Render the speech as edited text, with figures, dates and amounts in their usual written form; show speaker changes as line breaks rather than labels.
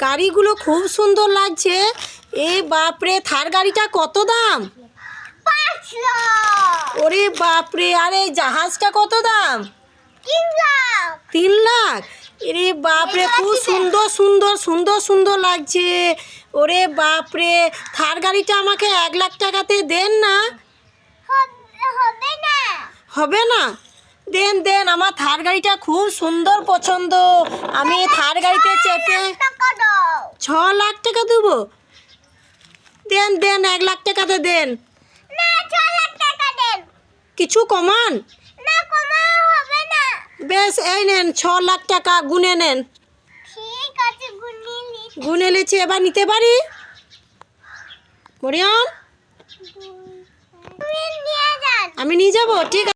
গাড়িগুলো খুব সুন্দর লাগছে। এ বাপরে, থার গাড়িটা কত দাম?
5 লাখ।
ওরে বাপরে, আরে জাহাজটা কত দাম?
3 লাখ।
3 লাখ। এরে বাপরে, খুব সুন্দর সুন্দর সুন্দর সুন্দর লাগছে। ওরে বাপরে, থার গাড়িটা আমাকে 1 লাখ টাকাতে দেন না?
হবে না।
হবে না? দেন দেন, আমার থার গাড়িটা খুব সুন্দর পছন্দ। আমি এই থার গাড়িতে চেপে 6 লাখ টাকা দেবো। দেন দেন, 1 লাখ টাকাতে দেন।
না, 6 লাখ টাকা দেন।
কিছু কমান।
না, কমা হবে না।
বেশ, এই নেন 6 লাখ টাকা, গুনে নেন।
ঠিক আছে,
গুনে নিয়েছি, এবার নিতে পারি? মরিয়ম,
তুমি নিয়ে যান।
আমি নিয়ে যাবো, ঠিক আছে।